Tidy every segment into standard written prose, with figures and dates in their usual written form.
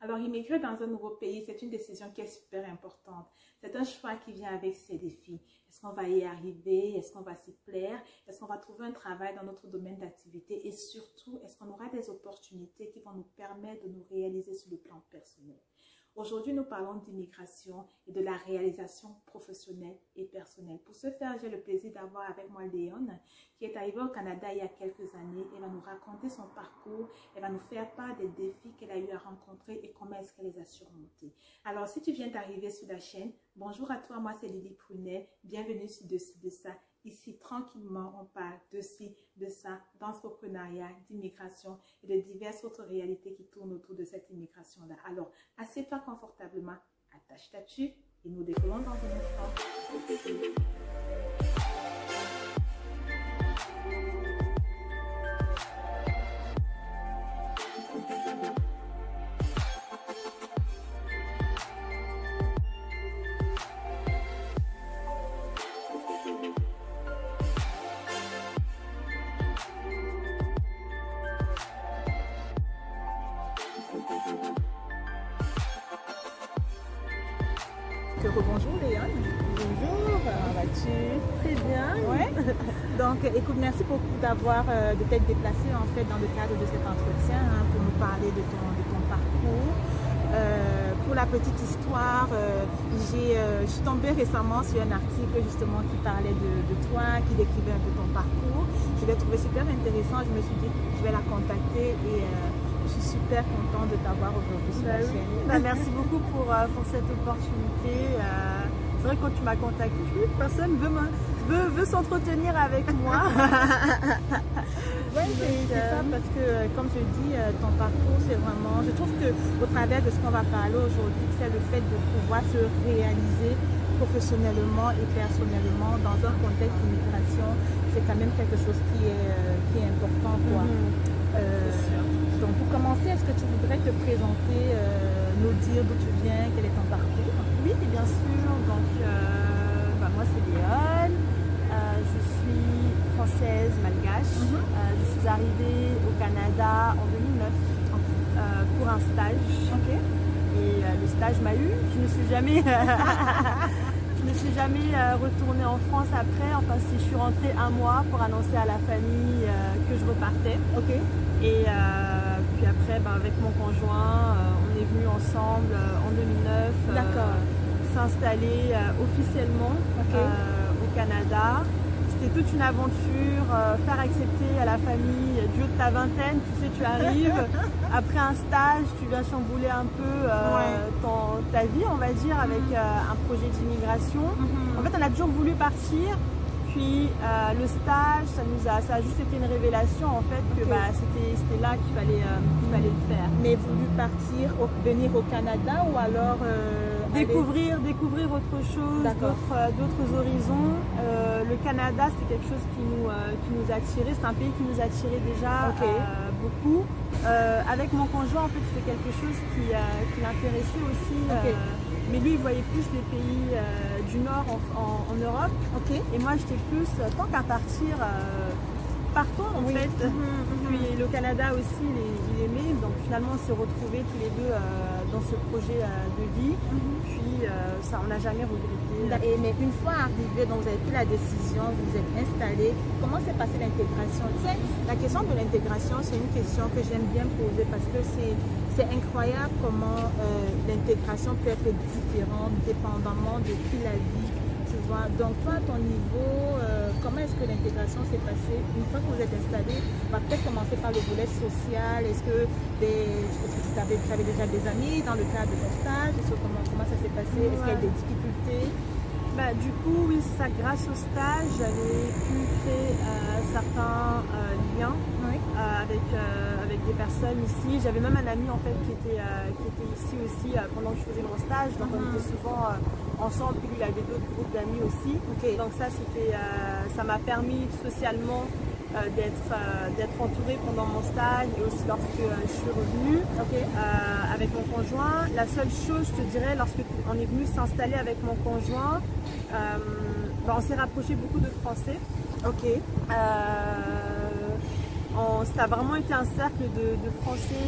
Alors, immigrer dans un nouveau pays, c'est une décision qui est super importante. C'est un choix qui vient avec ses défis. Est-ce qu'on va y arriver? Est-ce qu'on va s'y plaire? Est-ce qu'on va trouver un travail dans notre domaine d'activité? Et surtout, est-ce qu'on aura des opportunités qui vont nous permettre de nous réaliser sur le plan personnel? Aujourd'hui, nous parlons d'immigration et de la réalisation professionnelle et personnelle. Pour ce faire, j'ai le plaisir d'avoir avec moi Léone, qui est arrivée au Canada il y a quelques années. Elle va nous raconter son parcours, elle va nous faire part des défis qu'elle a eu à rencontrer et comment est-ce qu'elle les a surmontés. Alors, si tu viens d'arriver sur la chaîne, bonjour à toi, moi c'est Lily Prunet, bienvenue sur Dessus de ça. Ici, tranquillement, on parle de ci, de ça, d'entrepreneuriat, d'immigration et de diverses autres réalités qui tournent autour de cette immigration-là. Alors, assieds-toi confortablement, attache ta tuque et nous décollons dans un instant. Bonjour Léone. Bonjour, comment vas-tu? Très bien. Ouais. Donc, écoute, merci beaucoup d'avoir de t'être déplacée en fait dans le cadre de cet entretien pour nous parler de ton parcours. Pour la petite histoire, je suis tombée récemment sur un article justement qui parlait de toi, qui décrivait un peu ton parcours. Je l'ai trouvé super intéressant. Je me suis dit, je vais la contacter et je suis super contente de t'avoir aujourd'hui sur la chaîne. Merci beaucoup pour cette opportunité. C'est vrai que quand tu m'as contacté, personne veut s'entretenir avec moi. Oui, c'est ça, parce que comme je dis, ton parcours, c'est vraiment, je trouve qu'au travers de ce qu'on va parler aujourd'hui, c'est le fait de pouvoir se réaliser professionnellement et personnellement dans un contexte d'immigration, c'est quand même quelque chose qui est important, quoi. Donc pour commencer, est-ce que tu voudrais te présenter, nous dire d'où tu viens, quel est ton parcours? Oui, bien sûr. Donc moi c'est Léone, je suis française malgache. Je suis arrivée au Canada en 2009 pour un stage. Et le stage m'a eu. Je ne suis jamais retournée en France après. Enfin, si je suis rentrée un mois pour annoncer à la famille que je repartais. Et puis après, avec mon conjoint, on est venus ensemble en 2009 s'installer officiellement au Canada. C'était toute une aventure, faire accepter à la famille du haut de ta vingtaine, tu sais, tu arrives, après un stage, tu viens chambouler un peu ta vie, on va dire, avec un projet d'immigration. En fait, on a toujours voulu partir. Puis le stage, ça a juste été une révélation en fait que c'était là qu'il fallait le faire. Mais voulu partir, venir au Canada ou alors découvrir autre chose, d'autres horizons. Le Canada, c'était quelque chose qui nous attirait, c'est un pays qui nous attirait déjà beaucoup. Avec mon conjoint, en fait, c'était quelque chose qui l'intéressait aussi. Mais lui, il voyait plus les pays du Nord en Europe. Et moi, j'étais plus, tant qu'à partir, partons en fait. Puis le Canada aussi, il aimait. Donc finalement, on s'est retrouvés tous les deux dans ce projet de vie. Puis ça, on n'a jamais regretté. Mais une fois arrivé, donc vous avez pris la décision, vous vous êtes installé. Comment s'est passée l'intégration? Tu sais, la question de l'intégration, c'est une question que j'aime bien poser parce que c'est incroyable comment l'intégration peut être différente dépendamment de qui la vit, tu vois. Donc toi, à ton niveau, comment est-ce que l'intégration s'est passée? Une fois que vous êtes installé, on va peut-être commencer par le volet social. Est-ce que tu avais déjà des amis dans le cadre de ton stage? Comment ça s'est passé? Est-ce qu'il y a des difficultés? Du coup, oui, c'est ça. Grâce au stage, j'avais pu créer certains liens avec des personnes ici. J'avais même un ami en fait qui était ici aussi pendant que je faisais mon stage. Donc on était souvent ensemble. Puis lui, il avait d'autres groupes d'amis aussi. Donc ça m'a permis socialement d'être entourée pendant mon stage et aussi lorsque je suis revenue avec mon conjoint. La seule chose, je te dirais, lorsque on est venu s'installer avec mon conjoint, on s'est rapproché beaucoup de Français. Ça a vraiment été un cercle de Français.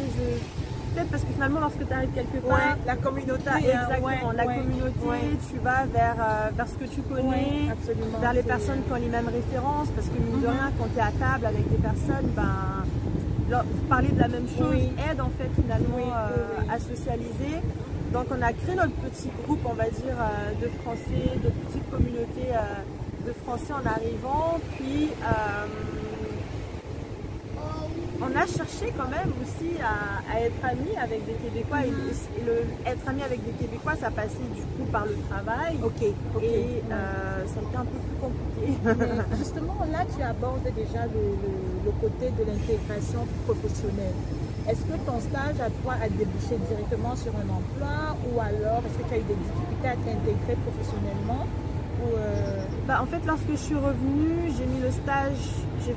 peut-être parce que finalement, lorsque tu arrives quelque part, la communauté, exactement, la communauté, tu vas vers ce que tu connais, vers les personnes qui ont les mêmes références, parce que mine de rien, quand tu es à table avec des personnes, parler de la même chose aide en fait finalement à socialiser. Donc on a créé notre petit groupe, on va dire, de Français, de petite communauté de Français en arrivant, puis on a cherché quand même aussi à être amis avec des Québécois. Et être ami avec des Québécois, ça passait du coup par le travail. Et ça a été un peu plus compliqué. Mais justement, là, tu abordes déjà le côté de l'intégration professionnelle. Est-ce que ton stage à toi a débouché directement sur un emploi ou alors est-ce que tu as eu des difficultés à t'intégrer professionnellement En fait, lorsque je suis revenue, j'ai mis le stage, j'ai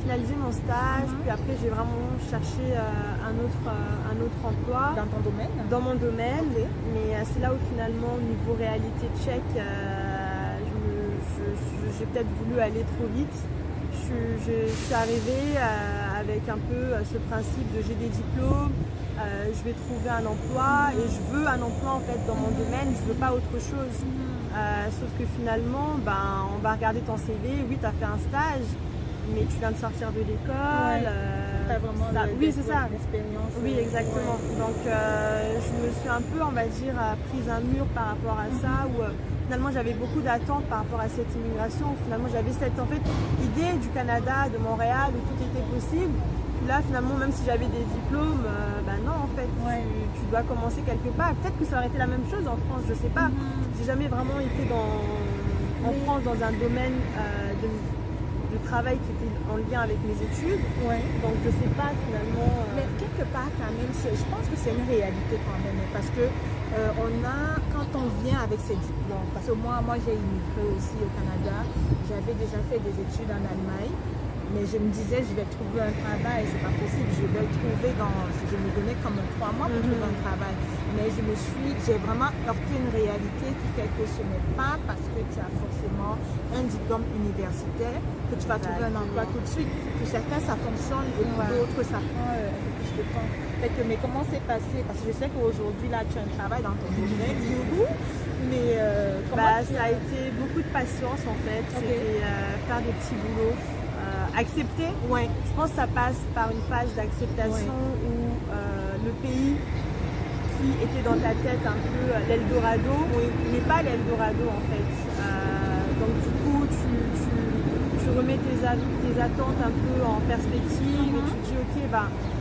finalisé mon stage, puis après j'ai vraiment cherché un autre emploi. Dans ton domaine? Dans mon domaine, mais c'est là où finalement, au niveau réalité tchèque, j'ai peut-être voulu aller trop vite. Je suis arrivée avec un peu ce principe de j'ai des diplômes, je vais trouver un emploi et je veux un emploi en fait dans mon domaine, je veux pas autre chose. Sauf que finalement, on va regarder ton CV, oui tu as fait un stage, mais tu viens de sortir de l'école. Oui, c'est ça. L'expérience. Oui, exactement. Donc je me suis un peu, on va dire, prise un mur par rapport à ça, où finalement j'avais beaucoup d'attentes par rapport à cette immigration. Finalement j'avais cette idée du Canada, de Montréal, où tout était possible. Puis là finalement, même si j'avais des diplômes, non en fait, tu dois commencer quelque part. Peut-être que ça aurait été la même chose en France, je sais pas. J'ai jamais vraiment été en France dans un domaine de travail qui était en lien avec mes études. Donc je sais pas finalement. Mais quelque part quand même, je pense que c'est une réalité quand même, parce que quand on vient avec ses diplômes, parce que moi j'ai immigré aussi au Canada, j'avais déjà fait des études en Allemagne, mais je me disais je vais trouver un travail, c'est pas possible, je vais le trouver je me donnais comme 3 mois pour trouver un travail, mais j'ai vraiment heurté une réalité qui fait que ce n'est pas parce que tu as forcément un diplôme universitaire que tu vas trouver un emploi tout de suite. Pour certains ça fonctionne et pour d'autres ça prend un peu plus de temps. Mais comment c'est passé? Parce que je sais qu'aujourd'hui là tu as un travail dans ton domaine, mais ça a été beaucoup de patience en fait. C'était faire des petits boulots. Accepter, je pense que ça passe par une phase d'acceptation où le pays qui était dans ta tête un peu l'Eldorado n'est pas l'Eldorado en fait. Donc du coup tu remets tes attentes un peu en perspective et tu te dis ok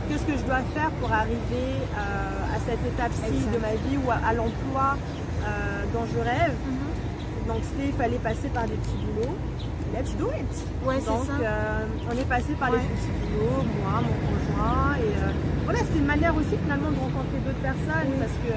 qu'est-ce que je dois faire pour arriver à cette étape-ci de ma vie ou à l'emploi dont je rêve. Donc il fallait passer par des petits boulots. Let's do it! Donc on est passé par les petits boulots, moi, mon conjoint, et voilà, c'était une manière aussi finalement de rencontrer d'autres personnes, parce que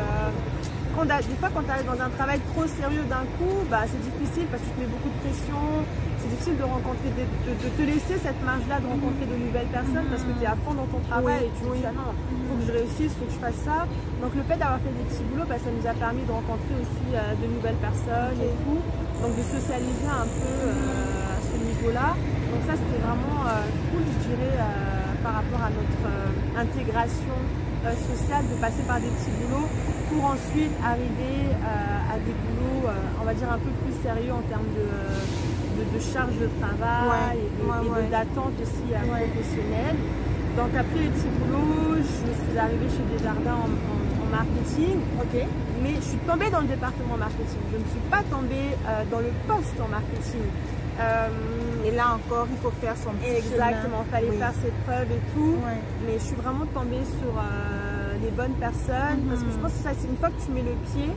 des fois quand tu arrives dans un travail trop sérieux d'un coup, c'est difficile parce que tu te mets beaucoup de pression, c'est difficile de rencontrer, de te laisser cette marge-là de rencontrer de nouvelles personnes parce que tu es à fond dans ton travail et tu te dis non, il faut que je réussisse, il faut que je fasse ça. Donc le fait d'avoir fait des petits boulots, ça nous a permis de rencontrer aussi de nouvelles personnes et tout, donc de socialiser un peu à ce niveau-là. Donc ça c'était vraiment cool, je dirais, par rapport à notre intégration sociale, de passer par des petits boulots pour ensuite arriver à des boulots, on va dire, un peu plus sérieux en termes de charge de travail et d'attente aussi professionnelle. Donc après les petits boulots, je suis arrivée chez Desjardins en marketing, mais je suis tombée dans le département marketing. Je ne suis pas tombée dans le poste en marketing. Et là encore, il faut faire son petit Exactement, il fallait faire ses preuves et tout, mais je suis vraiment tombée sur les bonnes personnes, parce que je pense que ça, c'est une fois que tu mets le pied,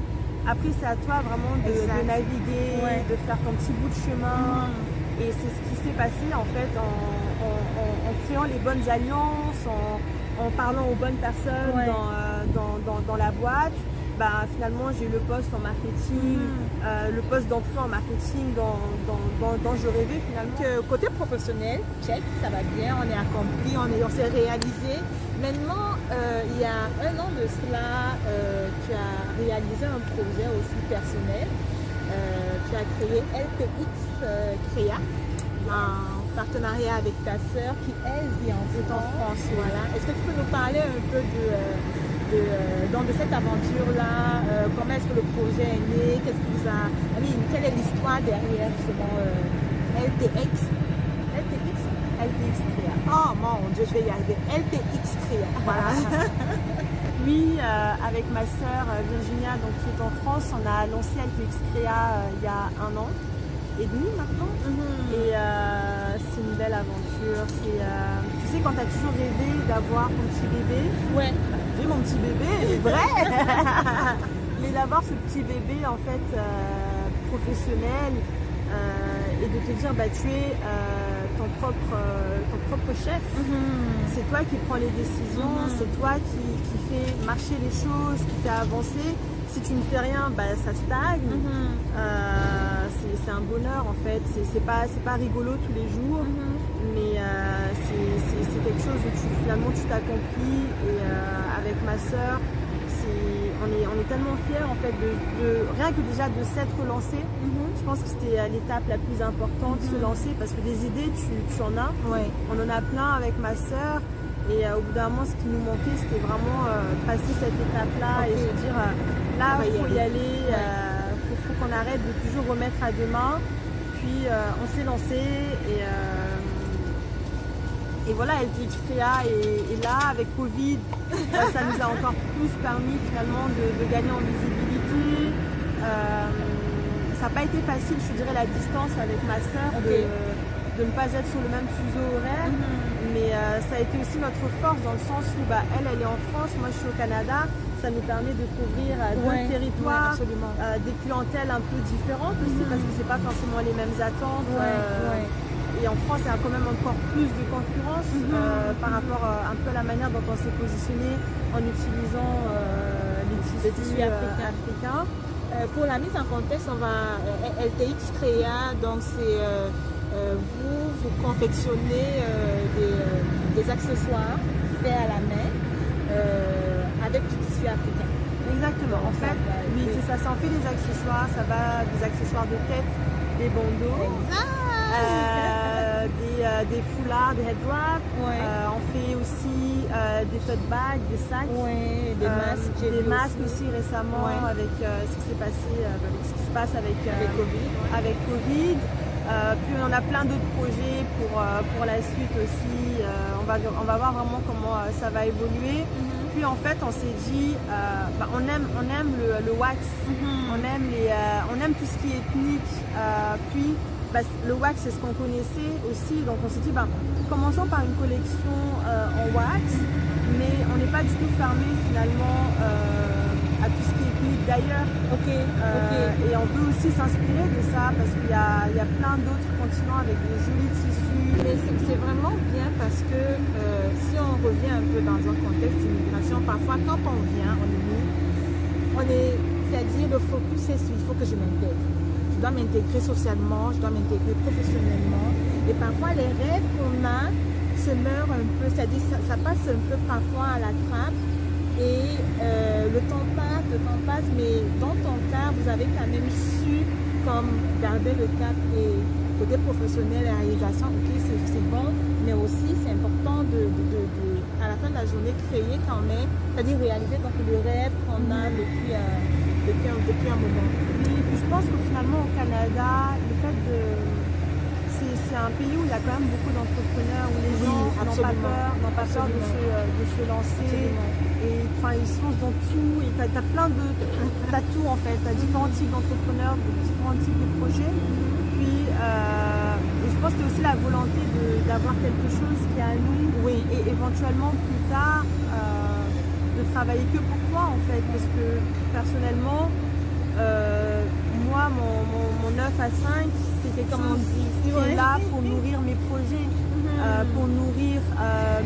après c'est à toi vraiment de naviguer, de faire ton petit bout de chemin, et c'est ce qui s'est passé en fait en créant les bonnes alliances, en parlant aux bonnes personnes dans la boîte. Finalement j'ai eu le poste en marketing, le poste d'emploi en marketing dont je rêvais finalement. Côté professionnel, check, ça va bien, on est accompli, on s'est réalisé. Maintenant, il y a 1 an de cela, tu as réalisé un projet aussi personnel. Tu as créé LPX Créa en partenariat avec ta sœur qui elle vit en France. Voilà. Est-ce que tu peux nous parler un peu de cette aventure-là, comment est-ce que le projet est né, qu'est-ce qui vous a... quelle est l'histoire derrière justement LTX Créa. Oh mon Dieu, je vais y arriver. LTX Créa. Voilà. Oui, avec ma sœur Virginia, donc, qui est en France, on a lancé LTX Créa il y a 1 an et demi maintenant. Et c'est une belle aventure. Tu sais, quand tu as toujours rêvé d'avoir ton petit bébé. Ouais. J'ai mon petit bébé, c'est vrai. Mais d'avoir ce petit bébé en fait professionnel et de te dire bah tu es ton propre chef. C'est toi qui prends les décisions, c'est toi qui fais marcher les choses, qui fait avancer. Si tu ne fais rien, bah, ça stagne. C'est un bonheur en fait. C'est pas rigolo tous les jours, mais c'est quelque chose où finalement tu t'accomplis. Et avec ma sœur, on est tellement fiers en fait rien que déjà de s'être lancé. Je pense que c'était l'étape la plus importante, se lancer, parce que des idées tu en as. Ouais. On en a plein avec ma sœur. Et au bout d'un moment, ce qui nous manquait, c'était vraiment passer cette étape-là et se dire là, il faut y aller, faut qu'on arrête de toujours remettre à demain. Puis on s'est lancé et voilà, LTX Créa est là avec Covid. Ça nous a encore plus permis finalement de gagner en visibilité. Ça n'a pas été facile, je dirais, la distance avec ma sœur, de ne pas être sur le même fuseau horaire. Mais ça a été aussi notre force dans le sens où elle est en France, moi je suis au Canada. Ça nous permet de couvrir d'autres territoires, des clientèles un peu différentes aussi, parce que c'est pas forcément les mêmes attentes. Et en France, il y a quand même encore plus de concurrence par rapport un peu à la manière dont on s'est positionné en utilisant les tissus africains. Pour la mise en contexte, on va LTX Créa, donc c'est vous confectionnez des accessoires faits à la main avec du tissu africain. Exactement, en fait, oui, c'est ça, on fait des accessoires, ça va des accessoires de tête, des bandeaux, des foulards, des head wraps, on fait aussi des tote bags, des sacs, des masques aussi récemment avec ce qui s'est passé, avec ce qui se passe avec Covid. Puis on a plein d'autres projets pour la suite aussi. On va voir vraiment comment ça va évoluer. Puis en fait on s'est dit on aime le wax, on aime tout ce qui est ethnique. Puis le wax c'est ce qu'on connaissait aussi, donc on s'est dit commençons par une collection en wax, mais on n'est pas du tout fermé finalement à tout ce qui est ethnique d'ailleurs. Et on peut aussi s'inspirer de ça parce qu'il y a plein d'autres continents avec des jolis tissus. Mais c'est vraiment bien parce que si on revient un peu dans un contexte d'immigration, parfois quand on vient, c'est-à-dire le focus c'est il faut que je m'intègre. Je dois m'intégrer socialement, je dois m'intégrer professionnellement. Et parfois les rêves qu'on a se meurent un peu, c'est-à-dire ça passe un peu parfois à la trappe. Et le temps passe, mais dans ton cas, vous avez quand même su comme garder le cap et côté professionnel, la réalisation, c'est bon, mais aussi c'est important à la fin de la journée, créer quand même, c'est-à-dire réaliser donc, le rêve qu'on a depuis un moment. Oui, puis je pense que finalement au Canada, le fait c'est un pays où il y a quand même beaucoup d'entrepreneurs, où les gens n'ont pas peur de se lancer. Et ils se lancent dans tout. Et t'as tout en fait. T'as différents types d'entrepreneurs, différents types de projets. Puis et je pense que c'est aussi la volonté d'avoir quelque chose qui est à nous. Et éventuellement plus tard de travailler que pour toi en fait. Parce que personnellement, moi mon 9 à 5, c'est quelque chose qui est là pour nourrir mes projets, pour nourrir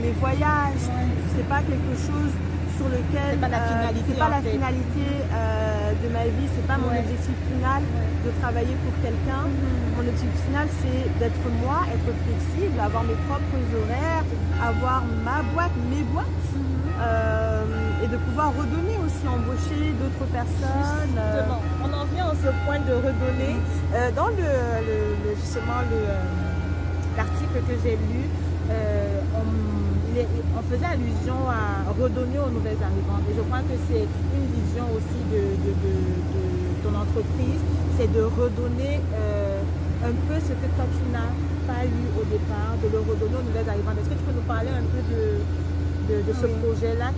mes voyages. C'est pas quelque chose sur lequel c'est pas la finalité de ma vie, c'est pas mon objectif final de travailler pour quelqu'un. Mon objectif final c'est d'être moi, être flexible, avoir mes propres horaires, avoir ma boîte, mes boîtes, et de pouvoir redonner aussi, embaucher d'autres personnes. On en vient à ce point de redonner. Dans justement l'article que j'ai lu, il on faisait allusion à redonner aux nouvelles arrivantes. Et je crois que c'est une vision aussi de ton entreprise, c'est de redonner un peu ce que toi tu n'as pas eu au départ, de le redonner aux nouvelles arrivantes. Est-ce que tu peux nous parler un peu de ce projet-là?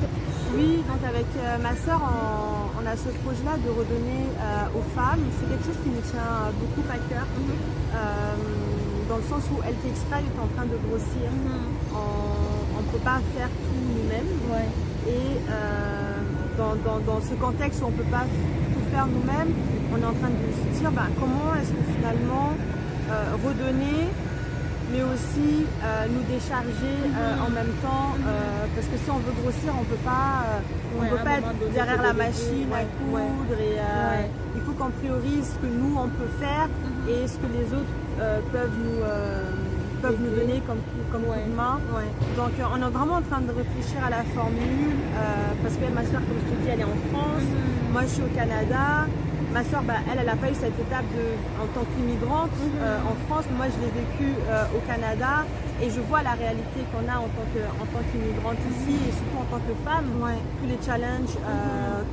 Oui, donc avec ma soeur, on a ce projet-là de redonner aux femmes. C'est quelque chose qui nous tient beaucoup à cœur, dans le sens où LT Express est en train de grossir. On ne peut pas faire tout nous-mêmes. Et dans ce contexte où on ne peut pas tout faire nous-mêmes, on est en train de se dire comment est-ce que finalement redonner, mais aussi nous décharger en même temps, parce que si on veut grossir, on ne peut pas être derrière la machine à coudre, et il faut qu'on priorise ce que nous on peut faire et ce que les autres peuvent nous donner comme coup de main. Donc on est vraiment en train de réfléchir à la formule, parce que ma soeur, comme je te dis, elle est en France, moi je suis au Canada. Ma soeur, elle n'a pas eu cette étape en tant qu'immigrante en France. Moi, je l'ai vécu au Canada et je vois la réalité qu'on a en tant qu'immigrante ici, et surtout en tant que femme, tous les challenges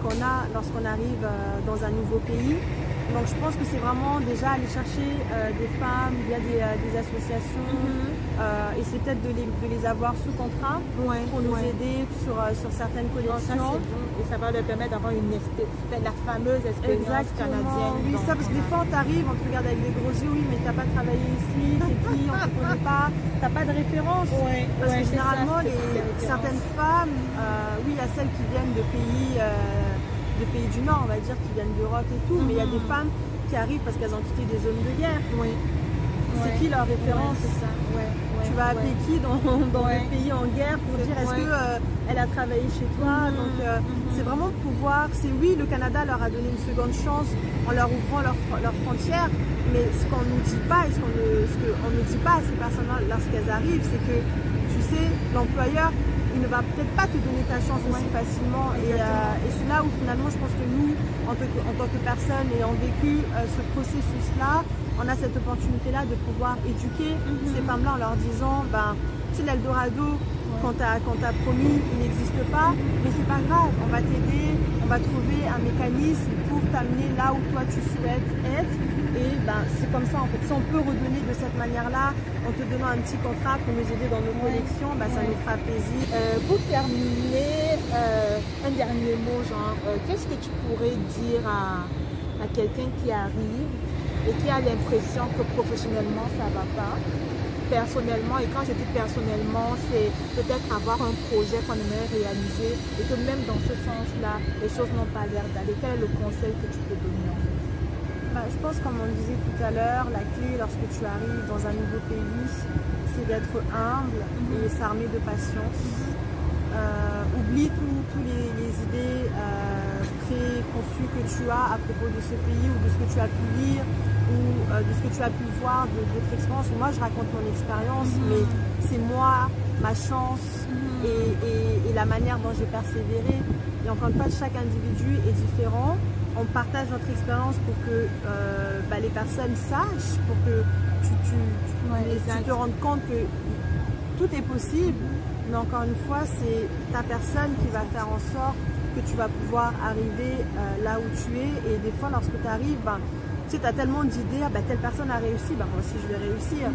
qu'on a lorsqu'on arrive dans un nouveau pays. Donc je pense que c'est vraiment déjà aller chercher des femmes via des associations, et c'est peut-être de les avoir sous contrat pour nous aider sur certaines collections. Et ça va leur permettre d'avoir la fameuse expérience canadienne. Oui, ça, parce que des fois on t'arrive, on te regarde avec des gros yeux, oui, mais t'as pas travaillé ici, t'es qui, on te connaît pas, t'as pas de référence. Parce que généralement, certaines femmes, oui, il y a celles qui viennent de pays du Nord, on va dire, qui viennent d'Europe et tout, mais il y a des femmes qui arrivent parce qu'elles ont quitté des zones de guerre. C'est qui leur référence? C'est ça. Tu vas appeler qui dans le pays en guerre pour dire est-ce qu'elle a travaillé chez toi? Donc c'est vraiment pouvoir, oui, le Canada leur a donné une seconde chance en leur ouvrant leurs frontières, mais ce qu'on ne nous dit pas et ce qu'on ne dit pas à ces personnes-là lorsqu'elles arrivent, c'est que, tu sais, l'employeur, il ne va peut-être pas te donner ta chance aussi facilement, et c'est là où finalement je pense que nous, en tant que personnes ayant vécu ce processus-là, on a cette opportunité-là de pouvoir éduquer ces femmes-là en leur disant, tu sais, l'Eldorado, quand t'as promis, il n'existe pas, mais c'est pas grave, on va t'aider, on va trouver un mécanisme pour t'amener là où toi tu souhaites être, et c'est comme ça en fait. Si on peut redonner de cette manière-là, en te donnant un petit contrat pour nous aider dans nos collections, ça nous fera plaisir. Pour terminer, un dernier mot, qu'est-ce que tu pourrais dire à quelqu'un qui arrive et qui a l'impression que professionnellement ça ne va pas, personnellement, et quand je dis personnellement, c'est peut-être avoir un projet qu'on aimerait réaliser et que même dans ce sens-là, les choses n'ont pas l'air d'aller. Quel est le conseil que tu peux donner en fait? Je pense, comme on disait tout à l'heure, la clé lorsque tu arrives dans un nouveau pays, c'est d'être humble et s'armer de patience. Oublie toutes les idées préconçues que tu as à propos de ce pays, ou de ce que tu as pu lire, ou de ce que tu as pu voir de votre expérience. Moi, je raconte mon expérience, mais c'est moi, ma chance et la manière dont j'ai persévéré. Et encore une fois, chaque individu est différent. On partage notre expérience pour que les personnes sachent, pour que tu te rendes compte que tout est possible. Mais encore une fois, c'est ta personne qui va faire en sorte que tu vas pouvoir arriver là où tu es. Et des fois, lorsque tu arrives, tu sais, tu as tellement d'idées, telle personne a réussi, moi aussi je vais réussir.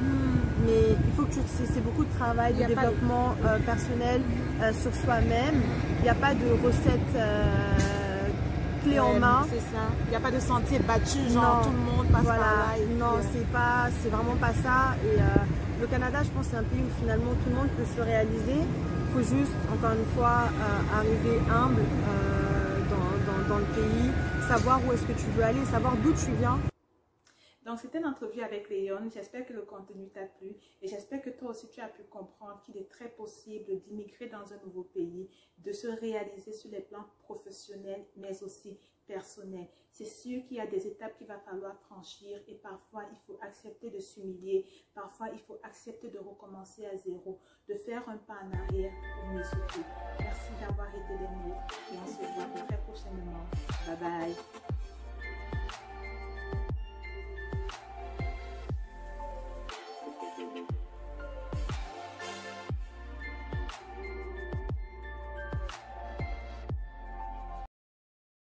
Mais il faut que c'est beaucoup de travail, de développement personnel sur soi-même. Il n'y a pas de recette clé en main. C'est ça. Il n'y a pas de sentier battu, tout le monde passe par là. Non, c'est vraiment pas ça. Et le Canada, je pense, c'est un pays où finalement tout le monde peut se réaliser. Il faut juste, encore une fois, arriver humble dans le pays, savoir où est-ce que tu veux aller, savoir d'où tu viens. Donc, c'était une entrevue avec Léon. J'espère que le contenu t'a plu et j'espère que toi aussi, tu as pu comprendre qu'il est très possible d'immigrer dans un nouveau pays, de se réaliser sur les plans professionnels, mais aussi personnels. C'est sûr qu'il y a des étapes qu'il va falloir franchir et parfois, il faut accepter de s'humilier. Parfois, il faut accepter de recommencer à zéro, de faire un pas en arrière pour mieux sauter. Merci d'avoir été des nôtres et on se voit très prochainement.